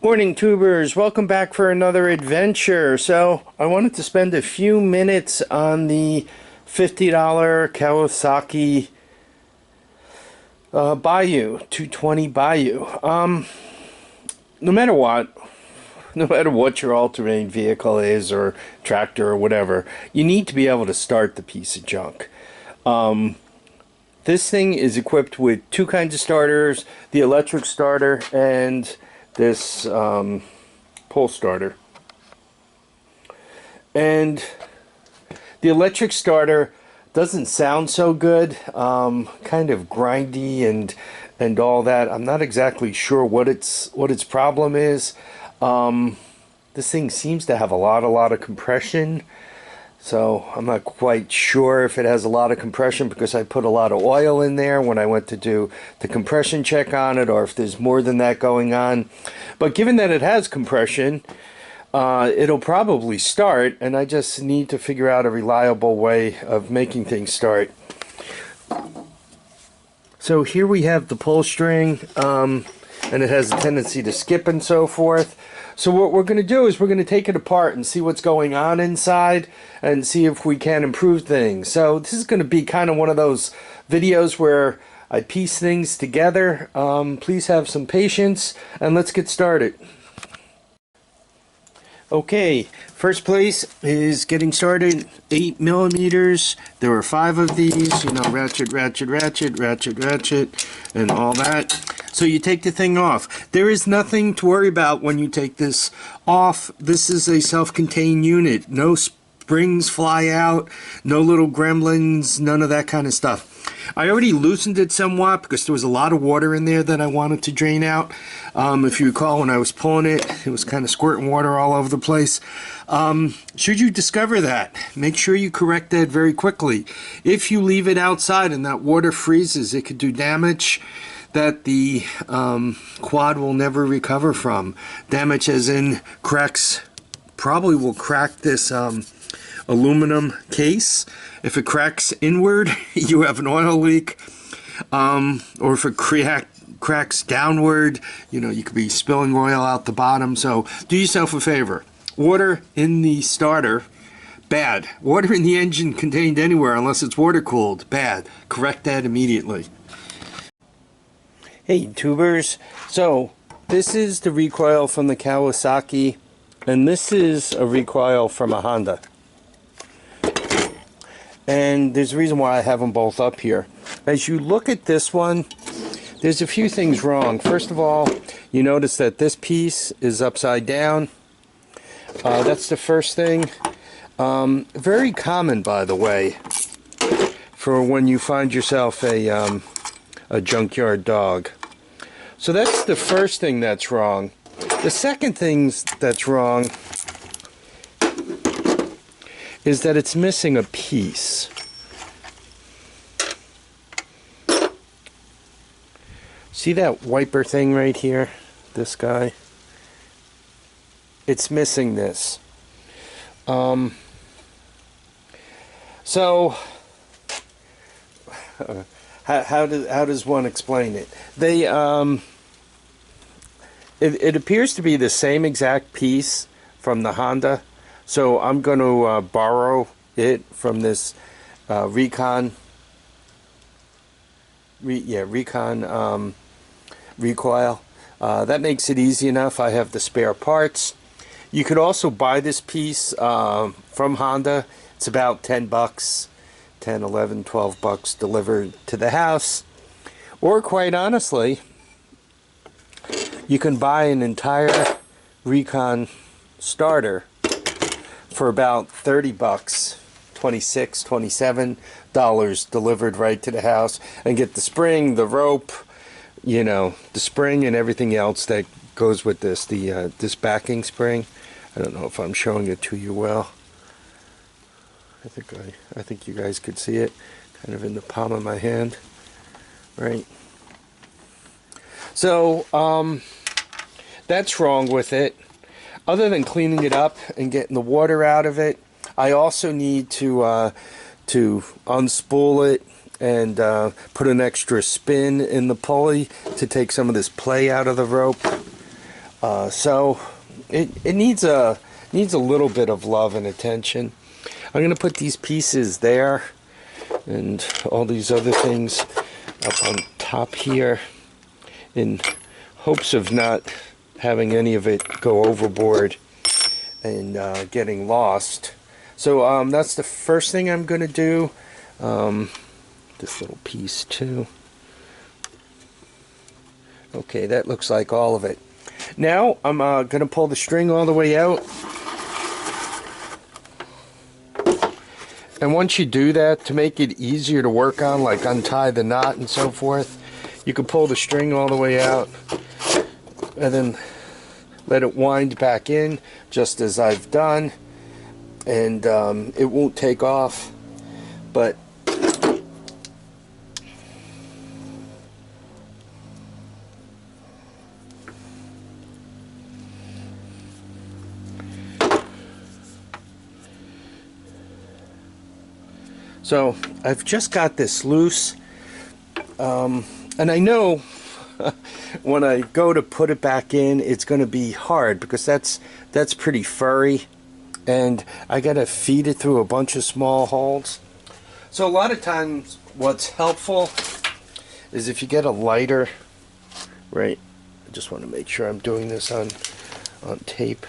Morning tubers, welcome back for another adventure. So I wanted to spend a few minutes on the $50 Kawasaki Bayou, 220 Bayou. No matter what your all-terrain vehicle is, or tractor or whatever, you need to be able to start the piece of junk. This thing is equipped with two kinds of starters, the electric starter and this pull starter. And the electric starter doesn't sound so good, kind of grindy and all that. I'm not exactly sure what its problem is. This thing seems to have a lot of compression, so I'm not quite sure if it has a lot of compression because I put a lot of oil in there when I went to do the compression check on it, or if there's more than that going on. But given that it has compression, it'll probably start, and I just need to figure out a reliable way of making things start. So here we have the pull string, and it has a tendency to skip and so forth. So what we're going to do is we're going to take it apart and see what's going on inside and see if we can improve things. So this is going to be kind of one of those videos where I piece things together. Please have some patience and let's get started. Okay, first place is getting started. 8mm. There are 5 of these, you know, ratchet, and all that. So you take the thing off. There is nothing to worry about when you take this off. This is a self-contained unit. No springs fly out, no little gremlins, none of that kind of stuff. I already loosened it somewhat because there was a lot of water in there that I wanted to drain out. If you recall, when I was pulling it, it was kind of squirting water all over the place. Should you discover that, make sure you correct that very quickly. If you leave it outside and that water freezes, it could do damage that the quad will never recover from. Damage as in cracks, probably will crack this aluminum case. If it cracks inward, you have an oil leak, or if it cracks downward, you know, you could be spilling oil out the bottom. So do yourself a favor. Water in the starter, bad. Water in the engine contained anywhere unless it's water cooled, bad. Correct that immediately. Hey tubers, so this is the recoil from the Kawasaki, and this is a recoil from a Honda. And there's a reason why I have them both up here. As you look at this one, there's a few things wrong. First of all, you notice that this piece is upside down. That's the first thing. Very common, by the way, for when you find yourself a junkyard dog. So that's the first thing that's wrong. The second thing that's wrong is that it's missing a piece. See that wiper thing right here? This guy? It's missing this. So how does one explain it? They it appears to be the same exact piece from the Honda. So I'm going to borrow it from this Recoil recoil. That makes it easy enough. I have the spare parts. You could also buy this piece from Honda. It's about 10 bucks, 10, 11, 12 bucks delivered to the house. Or quite honestly, you can buy an entire Recoil starter for about 30 bucks, $26, $27 delivered right to the house, and get the spring, the rope, you know, the spring and everything else that goes with this. This backing spring. I don't know if I'm showing it to you well. I think you guys could see it, kind of in the palm of my hand, right? So that's wrong with it. Other than cleaning it up and getting the water out of it, I also need to unspool it and put an extra spin in the pulley to take some of this play out of the rope. So it needs a little bit of love and attention. I'm going to put these pieces there and all these other things up on top here in hopes of not having any of it go overboard and getting lost. So that's the first thing I'm going to do. This little piece too. Okay, that looks like all of it. Now I'm going to pull the string all the way out. And once you do that, to make it easier to work on, like untie the knot and so forth, you can pull the string all the way out and then let it wind back in, just as I've done, and it won't take off. But so I've just got this loose, and I know when I go to put it back in, it's going to be hard because that's pretty furry, and I got to feed it through a bunch of small holes. So a lot of times what's helpful is if you get a lighter, right? I just want to make sure I'm doing this on tape,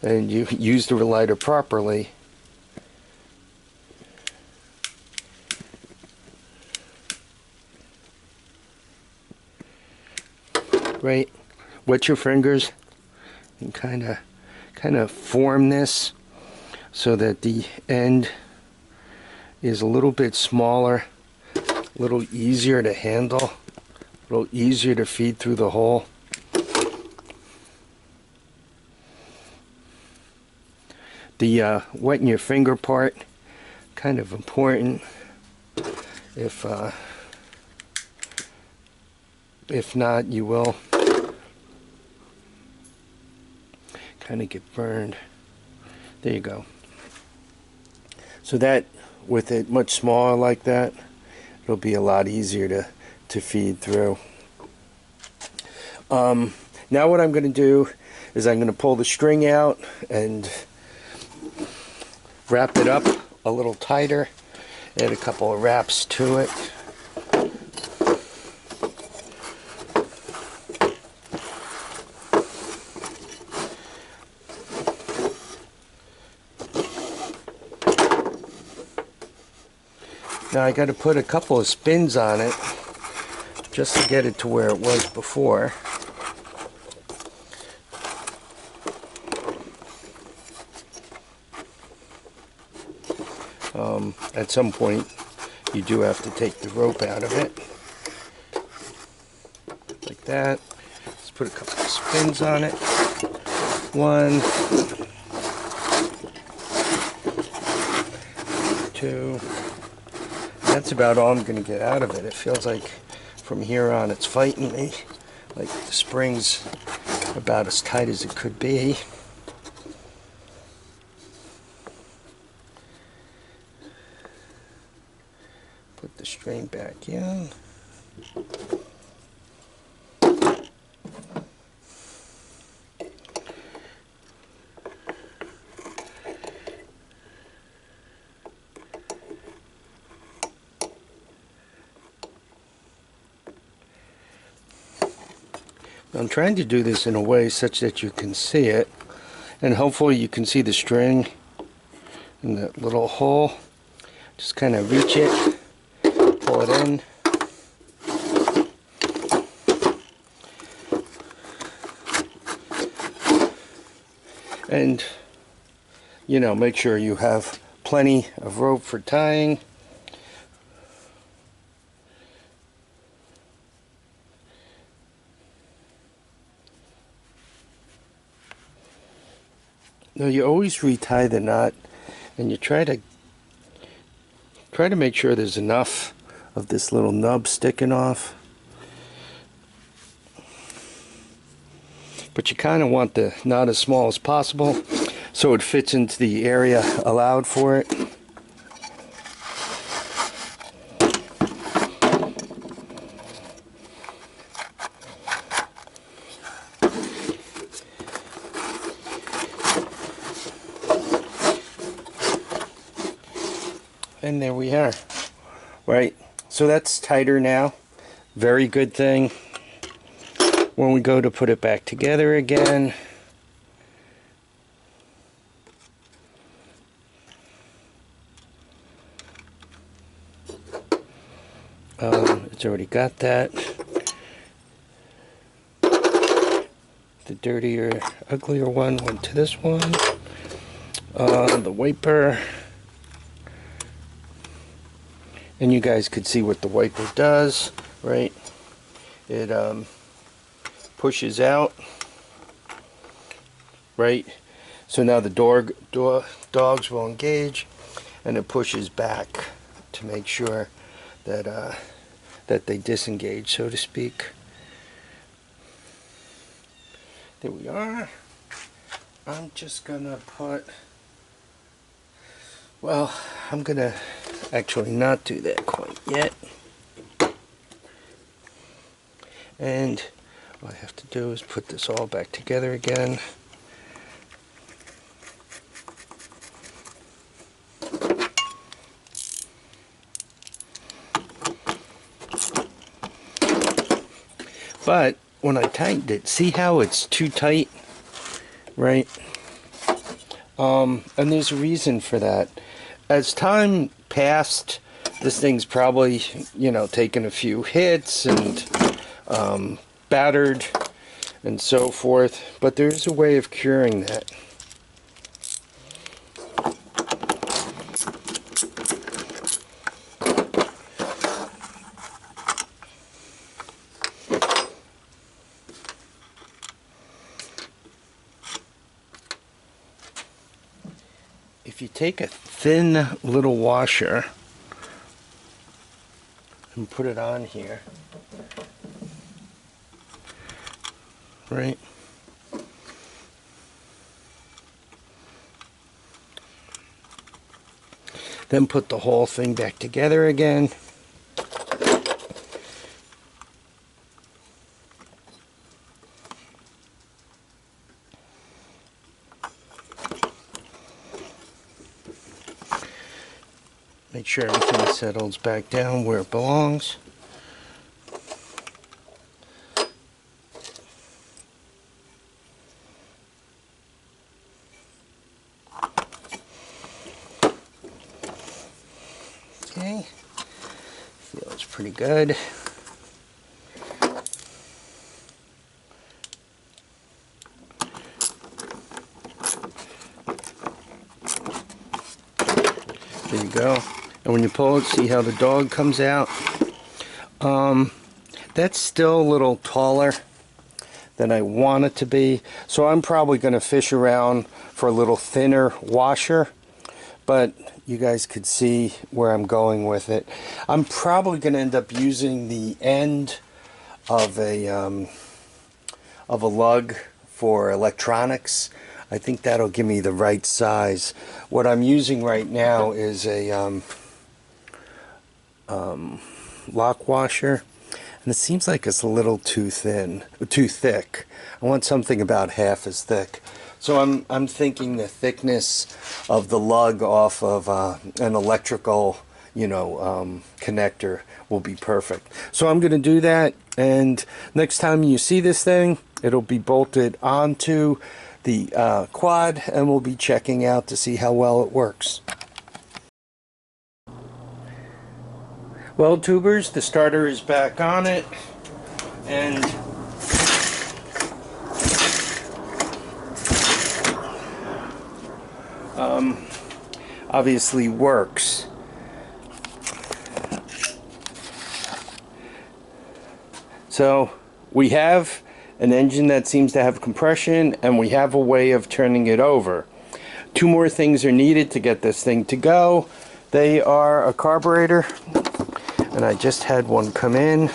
and you use the lighter properly. Right, wet your fingers and kind of form this so that the end is a little bit smaller, a little easier to handle, a little easier to feed through the hole. The wetting your finger part, kind of important. If not, you will kind of get burned. There you go. So that, with it much smaller like that, it'll be a lot easier to feed through. Now what I'm going to do is I'm going to pull the string out and wrap it up a little tighter, add a couple of wraps to it. Now I got to put a couple of spins on it just to get it to where it was before. At some point you do have to take the rope out of it. Like that. Let's put a couple of spins on it. 1, 2. That's about all I'm going to get out of it. It feels like from here on it's fighting me. Like the spring's about as tight as it could be. Put the string back in. I'm trying to do this in a way such that you can see it, and hopefully you can see the string in that little hole. Just kind of reach it, pull it in. And, you know, make sure you have plenty of rope for tying. Now you always retie the knot, and you try to make sure there's enough of this little nub sticking off. But you kind of want the knot as small as possible so it fits into the area allowed for it. And there we are. Right, so that's tighter now. Very good thing. When we go to put it back together again, it's already got that. The dirtier, uglier one went to this one. The wiper. And you guys could see what the wiper does, right? It pushes out, right? So now the dogs will engage, and it pushes back to make sure that that they disengage, so to speak. There we are. I'm just gonna put, well, I'm gonna actually not do that quite yet. And what I have to do is put this all back together again. But when I tightened it, see how it's too tight, right? And there's a reason for that. As time passed, this thing's probably, you know, taken a few hits and battered and so forth, but there's a way of curing that. If you take a thin little washer and put it on here, right? Then put the whole thing back together again. Make sure everything settles back down where it belongs. Okay, feels pretty good. There you go. And when you pull it, see how the dog comes out? That's still a little taller than I want it to be. So I'm probably going to fish around for a little thinner washer. But you guys could see where I'm going with it. I'm probably going to end up using the end of a lug for electronics. I think that'll give me the right size. What I'm using right now is a lock washer, and it seems like it's a little too thick. I want something about half as thick. So I'm thinking the thickness of the lug off of an electrical, you know, connector will be perfect. So I'm going to do that, and next time you see this thing, it'll be bolted onto the quad, and we'll be checking out to see how well it works. Well, tubers, the starter is back on it, and obviously works. So we have an engine that seems to have compression, and we have a way of turning it over. Two more things are needed to get this thing to go. They are a carburetor, and I just had one come in,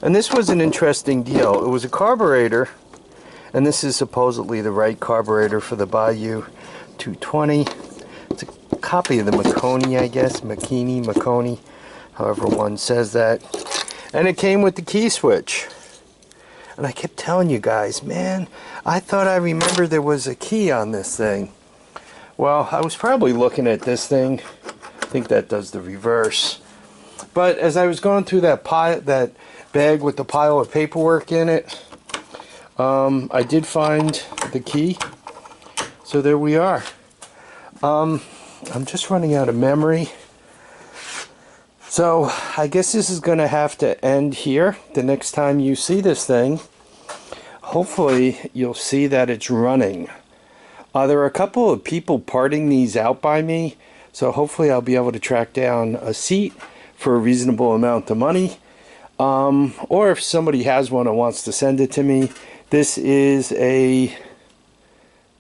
and this was an interesting deal. It was a carburetor, and this is supposedly the right carburetor for the Bayou 220. It's a copy of the Makoni, I guess, Makoni, however one says that, and it came with the key switch. And I kept telling you guys, man, I thought I remembered there was a key on this thing. Well, I was probably looking at this thing think that does the reverse. But as I was going through that bag with the pile of paperwork in it, I did find the key. So there we are. I'm just running out of memory. So I guess this is going to have to end here. The next time you see this thing, hopefully you'll see that it's running. There are a couple of people parting these out by me, so hopefully I'll be able to track down a seat for a reasonable amount of money. Or if somebody has one and wants to send it to me. This is a,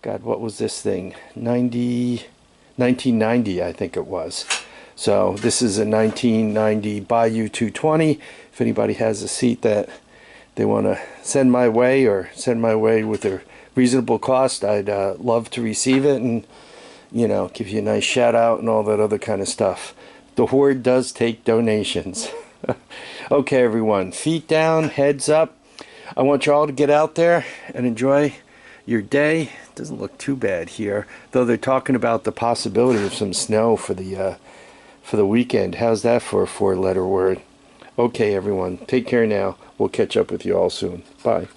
God, what was this thing? 1990, I think it was. So this is a 1990 Bayou 220. If anybody has a seat that they want to send my way, or send my way with a reasonable cost, I'd love to receive it and, you know, give you a nice shout out and all that other kind of stuff. The Horde does take donations. Okay, everyone, feet down, heads up. I want you all to get out there and enjoy your day. It doesn't look too bad here, though they're talking about the possibility of some snow for the weekend. How's that for a 4-letter word? Okay, everyone, take care now. We'll catch up with you all soon. Bye.